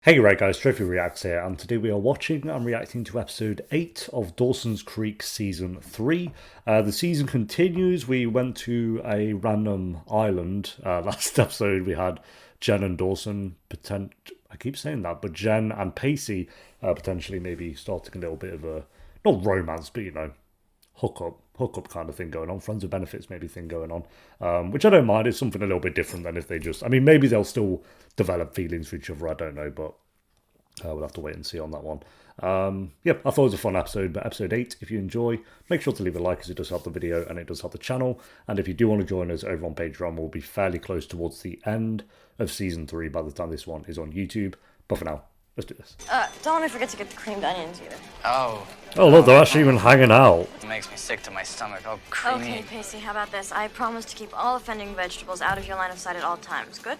Hey right guys, Trophy Reacts here, and today we are watching and reacting to episode 8 of Dawson's Creek Season 3. The season continues. We went to a random island. Last episode we had Jen and Dawson, I keep saying that, but Jen and Pacey potentially maybe starting a little bit of a, not romance, but you know, hookup kind of thing going on, friends with benefits maybe thing going on, which I don't mind. It's something a little bit different than if they just, I mean, maybe they'll still develop feelings for each other, I don't know, but we'll have to wait and see on that one. Yeah, I thought it was a fun episode, but episode 8, if you enjoy, make sure to leave a like, as it does help the video and it does help the channel. And if you do want to join us over on Patreon, we'll be fairly close towards the end of season 3 by the time this one is on YouTube. But for now, let's do this. Don't let me forget to get the creamed onions either. Oh, look, they're actually even hanging out. it makes me sick to my stomach. Oh, creamy. Okay, Pacey, how about this? I promise to keep all offending vegetables out of your line of sight at all times. Good?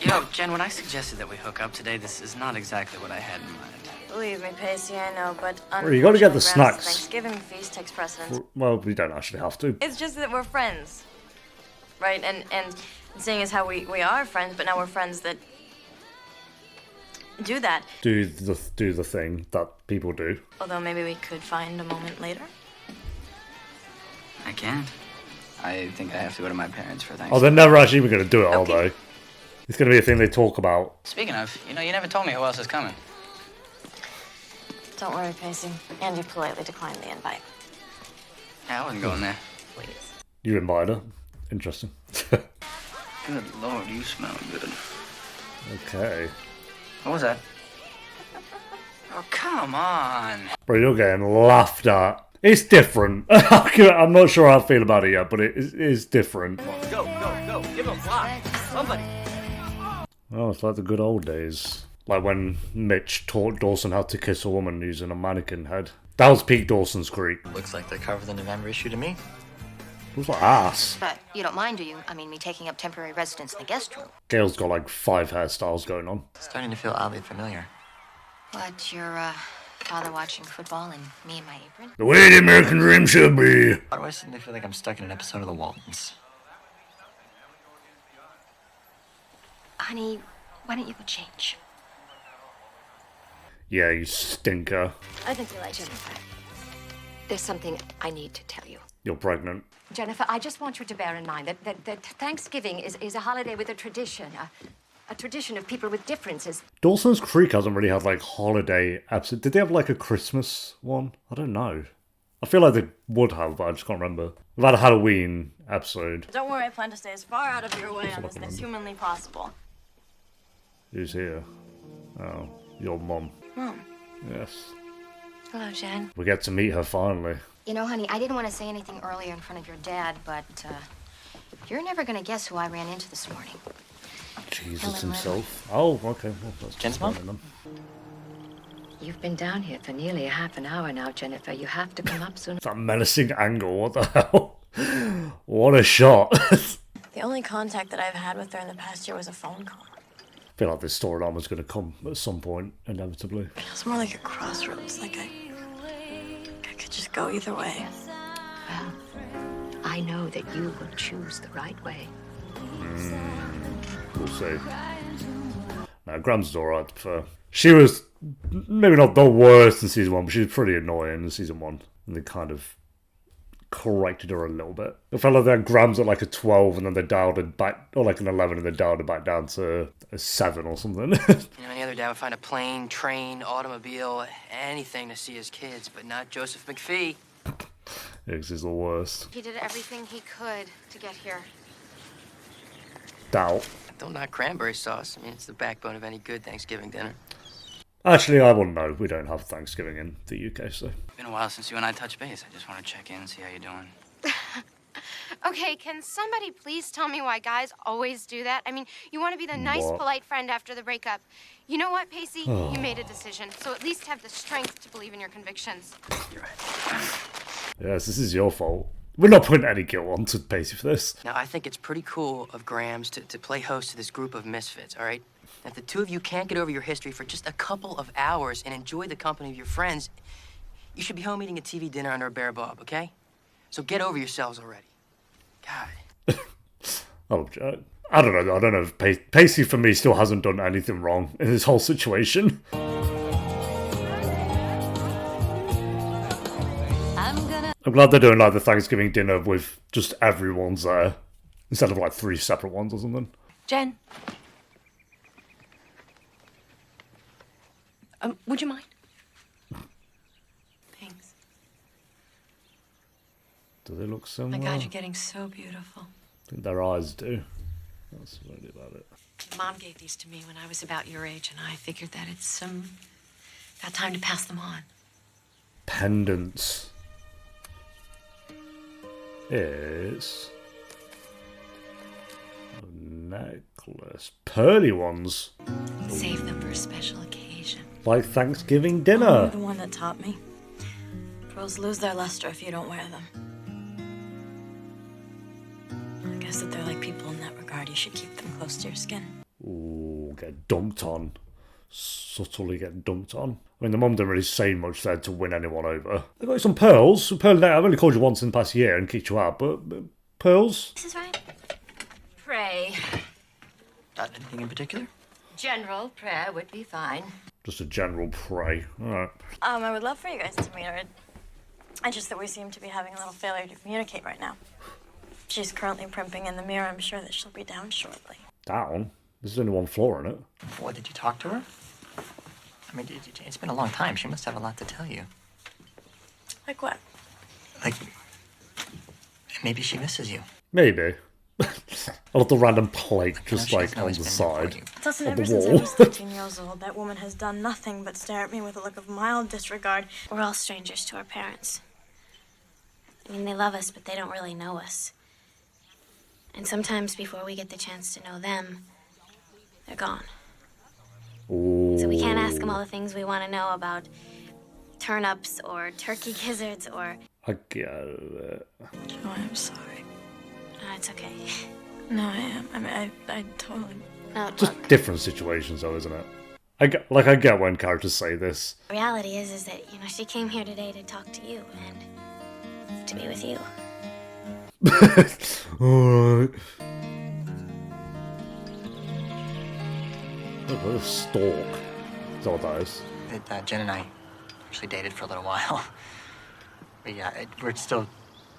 You know, Jen, when I suggested that we hook up today, this is not exactly what I had in mind. Believe me, Pacey, I know, but Well, you gotta get the unfortunately, snacks. the Thanksgiving feast takes precedence. Well, we don't actually have to. It's just that we're friends, right? And seeing as how we are friends, but now we're friends that do that. Do the thing that people do. Although maybe we could find a moment later. I can't. I think I have to go to my parents for Oh, Thanksgiving. they're never actually even going to do it, are Okay. they? It's going to be a thing they talk about. Speaking of, you know, you never told me who else is coming. Don't worry, Pacey. And you politely declined the invite. Yeah, I wasn't going there. Please. You invited her. Interesting. Good Lord, you smell good. Okay. What was that? Oh, come on. Bro, you're getting laughed at. It's different. I'm not sure how I feel about it yet, but it is different. Go. Give him a block. Somebody. Oh, it's like the good old days. Like when Mitch taught Dawson how to kiss a woman using a mannequin head. That was peak Dawson's Creek. Looks like they're covering the November issue to me. It was like ass. But you don't mind, do you? I mean, me taking up temporary residence in the guest room. Gail's got like 5 hairstyles going on. Starting to feel oddly familiar. What, your father watching football and me in my apron? The way the American dream should be. Why do I suddenly feel like I'm stuck in an episode of The Waltons? Honey, why don't you go change? Yeah, you stinker. I think you like Jennifer. There's something I need to tell you. You're pregnant. Jennifer, I just want you to bear in mind that Thanksgiving is a holiday with a tradition, a tradition of people with differences. Dawson's Creek hasn't really had like holiday episodes. Did they have like a Christmas one? I don't know. I feel like they would have, but I just can't remember. We've had a Halloween episode. Don't worry, I plan to stay as far out of your way on this as humanly possible. Who's here? Oh, your mum. Mom. Yes. Hello, Jen. We get to meet her finally. You know, honey, I didn't want to say anything earlier in front of your dad, but you're never going to guess who I ran into this morning. Jesus Hello, himself. Oh, okay. Well, that's Jen's mom? fine then. You've been down here for nearly a half an hour now, Jennifer. You have to come up soon. That menacing angle, what the hell? What a shot. The only contact that I've had with her in the past year was a phone call. I feel like this storyline was going to come at some point, inevitably. It's more like a crossroads, like I could just go either way. Well, I know that you will choose the right way. We'll see. No, Grams is alright. She was maybe not the worst in season 1, but she was pretty annoying in season 1. And they kind of corrected her a little bit. I felt like they had Grams at like a 12 and then they dialed it back, or like an 11 and they dialed it back down to a 7 or something. You know, any other dad would find a plane, train, automobile, anything to see his kids, but not Joseph McPhee. This is the worst. He did everything he could to get here. Doubt. Don't knock cranberry sauce. I mean, it's the backbone of any good Thanksgiving dinner. Actually, I wouldn't know. We don't have Thanksgiving in the UK, so. Been a while since you and I touched base. I just want to check in and see how you're doing. Okay, can somebody please tell me why guys always do that? I mean, you want to be the nice, What? polite friend after the breakup. You know what, Pacey? You made a decision, so at least have the strength to believe in your convictions. You're right. Yes, this is your fault. We're not putting any guilt on to Pacey for this. Now, I think it's pretty cool of Grams to play host to this group of misfits, all right? If the two of you can't get over your history for just a couple of hours and enjoy the company of your friends, you should be home eating a TV dinner under a bare bulb, okay? So get over yourselves already. God. Oh, I don't know. I don't know if Pacey for me still hasn't done anything wrong in this whole situation. I'm glad they're doing like the Thanksgiving dinner with just everyone's there instead of like 3 separate ones or something. Jen. Would you mind? Thanks. Do they look My similar? God, you're getting so beautiful. I think their eyes do. That's really about it. Mom gave these to me when I was about your age, and I figured that it's about time to pass them on. Pendants. It's a necklace. Pearly ones. Save them for a special occasion. Like Thanksgiving You're dinner. the one that taught me. Pearls lose their luster if you don't wear them. I guess that they're like people in that regard. You should keep them close to your skin. Ooh, get dunked on. Subtly get dunked on. I mean, the mum didn't really say much there to win anyone over. They got you some pearls. I've only called you once in the past year and kicked you out, but pearls? This is right. Pray. Anything in particular? General prayer would be fine. Just a general pray. Alright. I would love for you guys to meet her. It's just that we seem to be having a little failure to communicate right now. She's currently primping in the mirror. I'm sure that she'll be down shortly. Down? There's only one floor in it. What, did you talk to her? I mean, it's been a long time. She must have a lot to tell you. Like what? Like, maybe she misses you. Maybe. I love the random plate just She's like on always the been there for side. you. Dawson, Of ever the since I wall. was 13 years old, that woman has done nothing but stare at me with a look of mild disregard. We're all strangers to our parents. I mean, they love us, but they don't really know us. And sometimes before we get the chance to know them, they're gone. Ooh. So we can't ask them all the things we want to know about turnips or turkey gizzards or... I get it. Oh, I'm sorry. it's okay. No, I am. I mean, I totally... No, Just look, different situations though, isn't it? I get when characters say this. the reality is that, she came here today to talk to you and to be with you. Alright. Look at this stalk. That's all that is. Jen and I actually dated for a little while. But yeah, we're still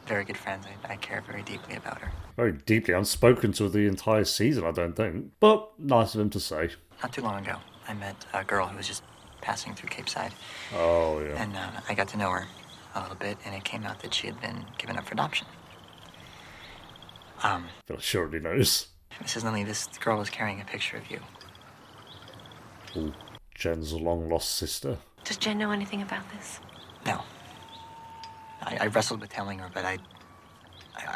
very good friends. I care very deeply about her. Very deeply. Unspoken to the entire season, I don't think. But nice of him to say. Not too long ago, I met a girl who was just passing through Capeside. Oh, yeah. And I got to know her a little bit, and it came out that she had been given up for adoption. I feel like she already knows. Mrs. Lilly, this girl was carrying a picture of you. Ooh, Jen's long-lost sister. Does Jen know anything about this? No. I wrestled with telling her, but I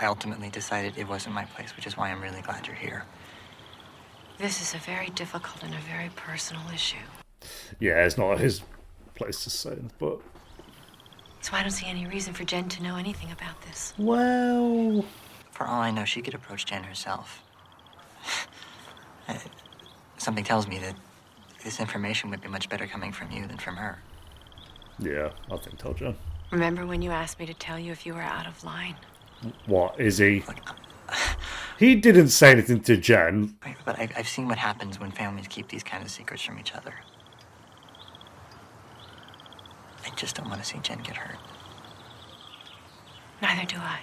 ultimately decided it wasn't my place, which is why I'm really glad you're here. This is a very difficult and a very personal issue. Yeah, it's not his place to say, but... So I don't see any reason for Jen to know anything about this. Well... For all I know, she could approach Jen herself. Something tells me that this information would be much better coming from you than from her. Yeah, I think told Jen. Remember when you asked me to tell you if you were out of line? What, is he? He didn't say anything to Jen. Right, but I've seen what happens when families keep these kind of secrets from each other. I just don't want to see Jen get hurt. Neither do I.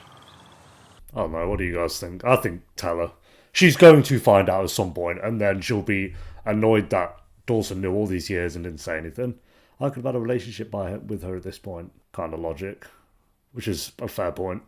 I don't know, what do you guys think? I think tell her. She's going to find out at some point, and then she'll be annoyed that Dawson knew all these years and didn't say anything. I could have had a relationship with her at this point. Kind of logic. Which is a fair point.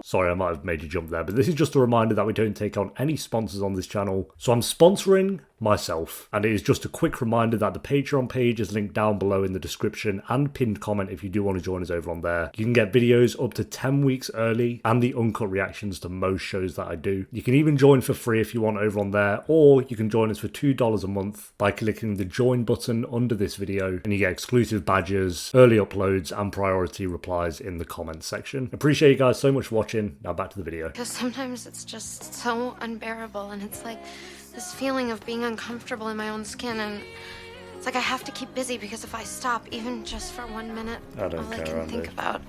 Sorry, I might have made you jump there, but this is just a reminder that we don't take on any sponsors on this channel. So I'm sponsoring myself, and it is just a quick reminder that the Patreon page is linked down below in the description and pinned comment if you do want to join us over on there. You can get videos up to 10 weeks early and the uncut reactions to most shows that I do. You can even join for free if you want over on there, or you can join us for $2 a month by clicking the join button under this video, and you get exclusive badges, early uploads, and priority replies in the comments section. Appreciate you guys so much for watching. Now back to the video. Because sometimes it's just so unbearable, and it's like this feeling of being uncomfortable in my own skin, and it's like I have to keep busy because if I stop, even just for 1 minute, I don't all I care, can Andy. think about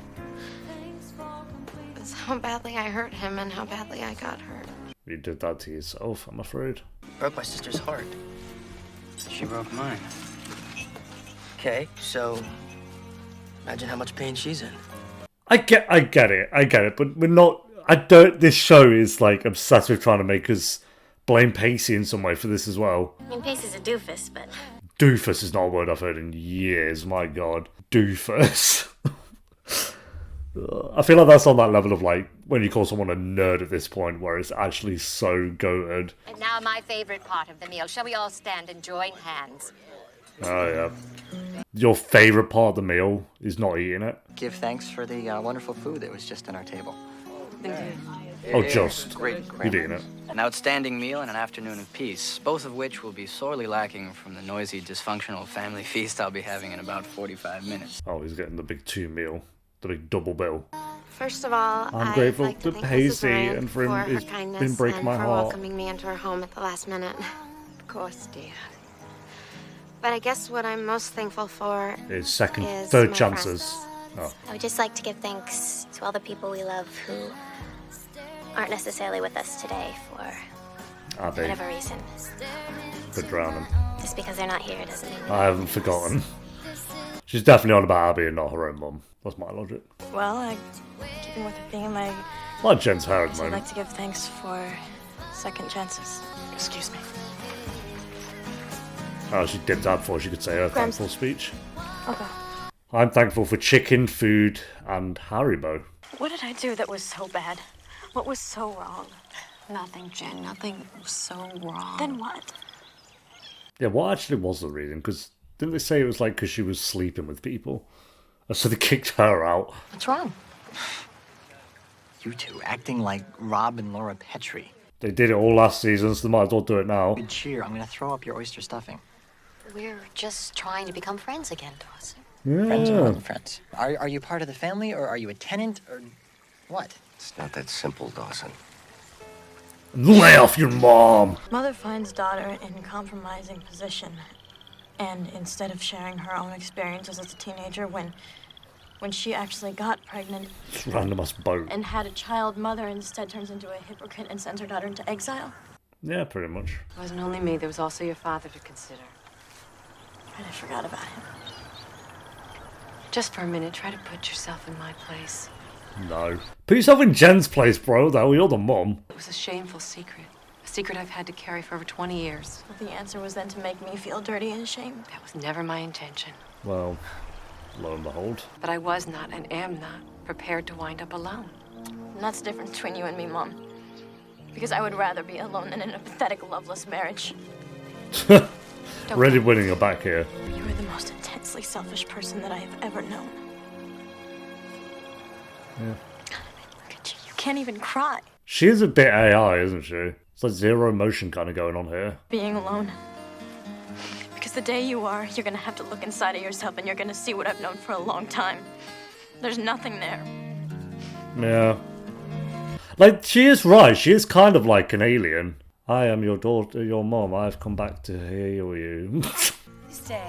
is how badly I hurt him and how badly I got hurt. You did that to yourself, I'm afraid. Broke my sister's heart. She broke mine. Okay, so imagine how much pain she's in. I get it, but we're not. I don't. This show is like obsessed with trying to make us blame Pacey in some way for this as well. I mean, Pacey's a doofus, but Doofus is not a word I've heard in years. My God, doofus. I feel like that's on that level of like when you call someone a nerd at this point, where it's actually so goated. And now my favorite part of the meal. Shall we all stand and join hands? Oh yeah. Your favourite part of the meal is not eating it. Give thanks for the wonderful food that was just on our table. Oh, just. Great. You've eaten it. An outstanding meal and an afternoon of peace, both of which will be sorely lacking from the noisy, dysfunctional family feast I'll be having in about 45 minutes. Oh, he's getting the big 2 meal. The big double bill. First of all, I'm I'd grateful like to to thank Mrs. Pacey Ryan and for him her he's kindness been breaking and my for heart. welcoming me into her home at the last minute. Of course, dear. But I guess what I'm most thankful for His second, is third my chances. friends. I would just like to give thanks to all the people we love who aren't necessarily with us today for Abby, whatever reason. for drowning. Just because they're not here doesn't mean I haven't forgotten. She's definitely on about Abby and not her own mum. That's my logic. Well, keeping with the theme, Like Jen's hair at the I'd moment. like to give thanks for second chances. Excuse me. Oh, she dipped out before she could say her Grams. thankful speech. Okay. I'm thankful for chicken, food, and Haribo. What did I do that was so bad? What was so wrong? Nothing, Jen. Nothing so wrong. Then what? Yeah, what actually was the reason? Because didn't they say it was like because she was sleeping with people? And so they kicked her out. What's wrong? You two acting like Rob and Laura Petrie. They did it all last season, so they might as well do it now. Good cheer. I'm gonna throw up your oyster stuffing. We're just trying to become friends again, Dawson. Friends or Yeah. more than friends. Are you part of the family, or are you a tenant, or what? It's not that simple, Dawson. Lay off your mom! Mother finds daughter in compromising position, and instead of sharing her own experiences as a teenager, when she actually got pregnant It's random ass boat. and had a child, mother instead turns into a hypocrite and sends her daughter into exile. Yeah, pretty much. It wasn't only me. There was also your father to consider. And I forgot about him. Just for a minute, try to put yourself in my place. No. Put yourself in Jen's place, bro, though. You're the mum. It was a shameful secret. A secret I've had to carry for over 20 years. The answer was then to make me feel dirty and ashamed. That was never my intention. Well, lo and behold. But I was not and am not prepared to wind up alone. And that's the difference between you and me, Mom. Because I would rather be alone than in a pathetic, loveless marriage. Really winning her back here. You are the most intensely selfish person that I have ever known. Yeah. Look at you. You can't even cry. She is a bit AI, isn't she? It's like zero emotion kind of going on here. Being alone. Because the day you are, you're gonna have to look inside of yourself and you're gonna see what I've known for a long time. There's nothing there. Yeah. Like, she is right. She is kind of like an alien. I am your daughter, your mom. I've come back to heal you. Stay.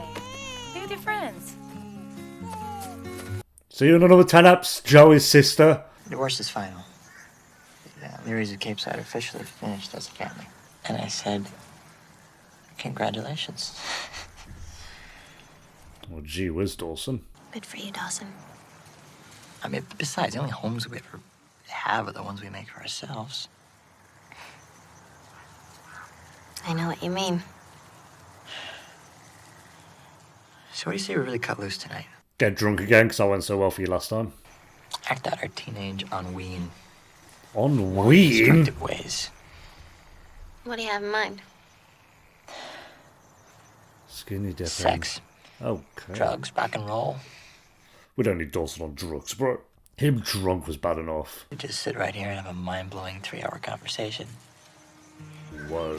Be with your friends. See you in another 10 eps, Joey's sister. Divorce is final. Leery's at Capeside officially finished as a family. And I said, congratulations. Well, gee whiz, Dawson. Good for you, Dawson. I mean, besides, the only homes we ever have are the ones we make for ourselves. I know what you mean. So what do you say we really cut loose tonight? Get drunk again, because I went so well for you last time. Act out our teenage ennui On ween? destructive ways. What do you have in mind? Skinny dipping. Sex. Okay. Drugs, rock and roll. We don't need Dawson on drugs, bro. Him drunk was bad enough. We just sit right here and have a mind-blowing 3-hour conversation. Whoa.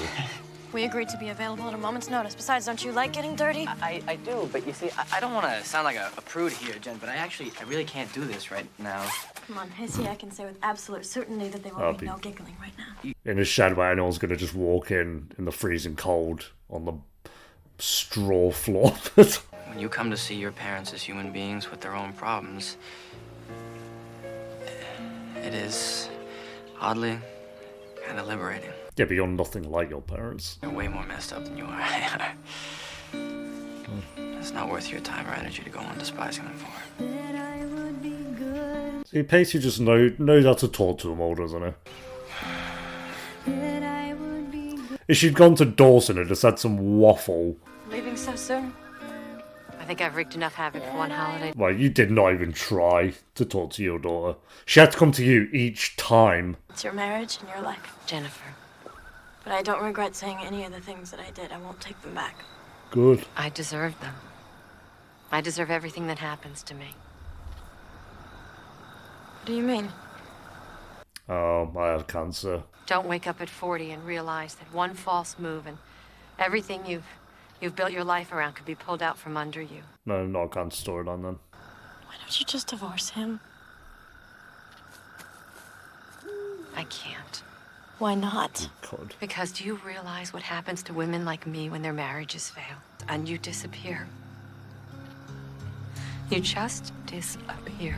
We agreed to be available at a moment's notice. Besides, don't you like getting dirty? I do, but you see, I don't want to sound like a prude here, Jen, but I really can't do this right now. Come on, Pacey, I can say with absolute certainty that there I'll will be be- no giggling right now. In a shed where anyone's going to just walk in the freezing cold on the straw floor. When you come to see your parents as human beings with their own problems, it is oddly Kind of liberating. Yeah, but you're nothing like your parents. They're way more messed up than you are. It's not worth your time or energy to go on despising them for. See, Pacey just knows how to talk to them all, doesn't he? If she'd gone to Dawson and just had some waffle. Leaving so soon? I think I've wreaked enough havoc for one holiday. Well, you did not even try to talk to your daughter. She had to come to you each time. It's your marriage and your life. Jennifer. But I don't regret saying any of the things that I did. I won't take them back. Good. I deserve them. I deserve everything that happens to me. What do you mean? I have cancer. Don't wake up at 40 and realize that one false move and everything you've built your life around could be pulled out from under you. No, not a cancer storyline then. Why don't you just divorce him? I can't. Why not? God. Because do you realize what happens to women like me when their marriages fail? And you disappear. You just disappear.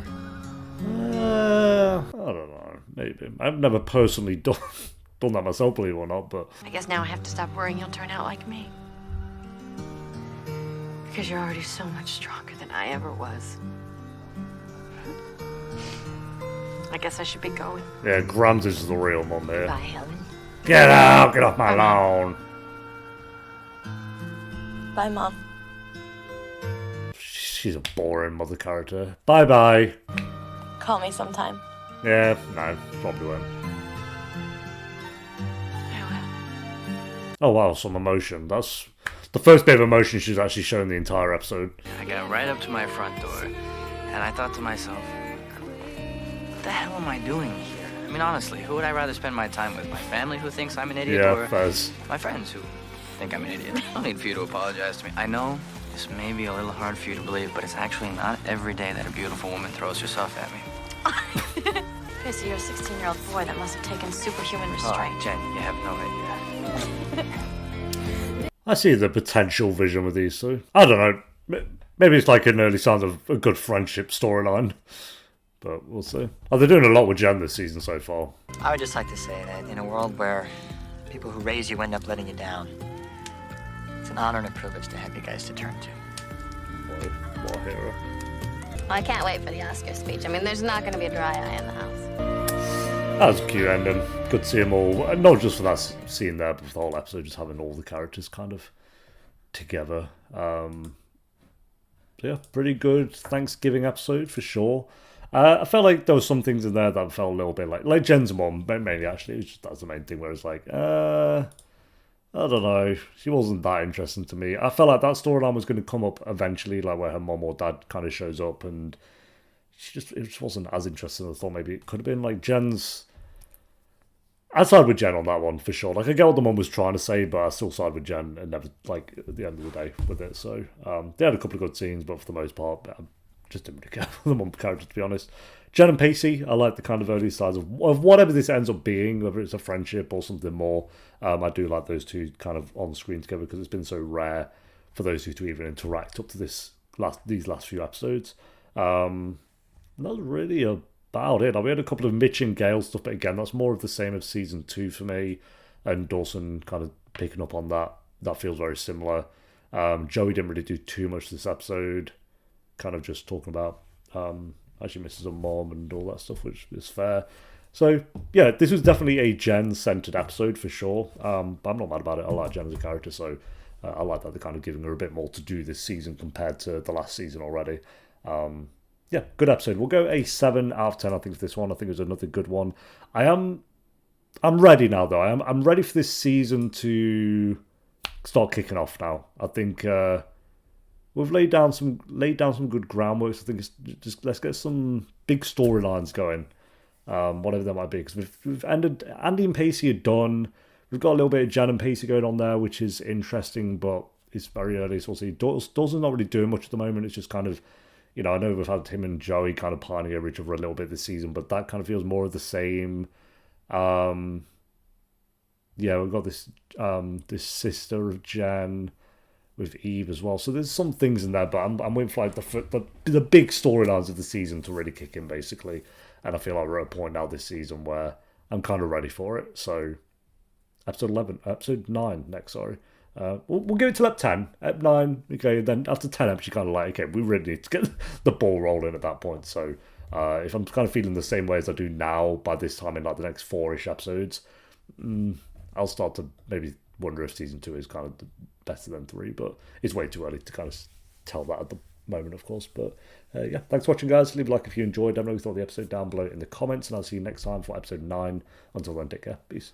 I don't know. Maybe. I've never personally done that myself, believe it or not, but... I guess now I have to stop worrying you'll turn out like me. Because you're already so much stronger than I ever was. I guess I should be going. Yeah, Grams is the real one here. Bye, Helen. Get out! Get off my lawn! Bye, Mom. She's a boring mother character. Bye-bye. Call me sometime. Yeah, no, probably won't. Oh wow, some emotion. That's the first bit of emotion she's actually shown the entire episode. I got right up to my front door, and I thought to myself, what the hell am I doing here? I mean, honestly, who would I rather spend my time with? My family who thinks I'm an idiot, or Fez. my friends who think I'm an idiot? No need for you to apologize to me. I know this may be a little hard for you to believe, but it's actually not every day that a beautiful woman throws herself at me. Pacey, you're a 16-year-old boy that must have taken superhuman restraint. Oh, Jen, you have no idea. I see the potential vision with these two. I don't know. Maybe it's like an early signs of a good friendship storyline. But we'll see. Oh, they're doing a lot with Jen this season so far. I would just like to say that in a world where people who raise you end up letting you down, it's an honor and a privilege to have you guys to turn to. What a hero. I can't wait for the Oscar speech. I mean, there's not going to be a dry eye in the house. That was a cute ending. Good to see them all. Not just for that scene there, but for the whole episode, just having all the characters kind of together. So yeah, pretty good Thanksgiving episode for sure. I felt like there was some things in there that felt a little bit like Jen's mom, mainly actually. That's the main thing where it's like, I don't know. She wasn't that interesting to me. I felt like that storyline was going to come up eventually, like where her mom or dad kind of shows up, and it just wasn't as interesting as I thought. Maybe it could have been like Jen's. I'd side with Jen on that one for sure. Like I get what the mom was trying to say, but I still side with Jen and never like at the end of the day with it. So they had a couple of good scenes, but for the most part, I just didn't really care for the mom character to be honest. Jen and Pacey, I like the kind of early sides of whatever this ends up being, whether it's a friendship or something more. I do like those two kind of on screen together because it's been so rare for those two to even interact up to these last few episodes. That's really about it. We had a couple of Mitch and Gail stuff, but again, that's more of the same as season 2 for me. And Dawson kind of picking up on that. That feels very similar. Joey didn't really do too much this episode. Kind of just talking about she misses her mom and all that stuff, which is fair. So, yeah, this was definitely a Jen-centered episode for sure. But I'm not mad about it. I like Jen as a character, so I like that they're kind of giving her a bit more to do this season compared to the last season already. Yeah, good episode. We'll go a 7 out of 10, I think, for this one. I think it was another good one. I'm ready now, though. I'm ready for this season to start kicking off now. I think we've laid down some good groundwork. I think it's just let's get some big storylines going, whatever that might be. Because we've ended. Andy and Pacey are done. We've got a little bit of Jan and Pacey going on there, which is interesting, but it's very early. So we'll see. Dawson's not really doing much at the moment. It's just kind of, I know we've had him and Joey kind of pining over each other a little bit this season, but that kind of feels more of the same. Yeah, we've got this sister of Jan with Eve as well. So there's some things in there, but I'm waiting for like the big storylines of the season to really kick in, basically. And I feel like we're at a point now this season where I'm kind of ready for it. So episode 9 next, sorry. We'll give it till up 10. At 9, okay, then after 10 episodes, you're kind of like, okay, we really need to get the ball rolling at that point. So if I'm kind of feeling the same way as I do now, by this time in like the next 4-ish episodes, I'll start to maybe wonder if season 2 is kind of better than 3, but it's way too early to kind of tell that at the moment, of course. But yeah, thanks for watching, guys. Leave a like if you enjoyed. Let me know what you thought of the episode down below in the comments, and I'll see you next time for episode 9. Until then, take care. Peace.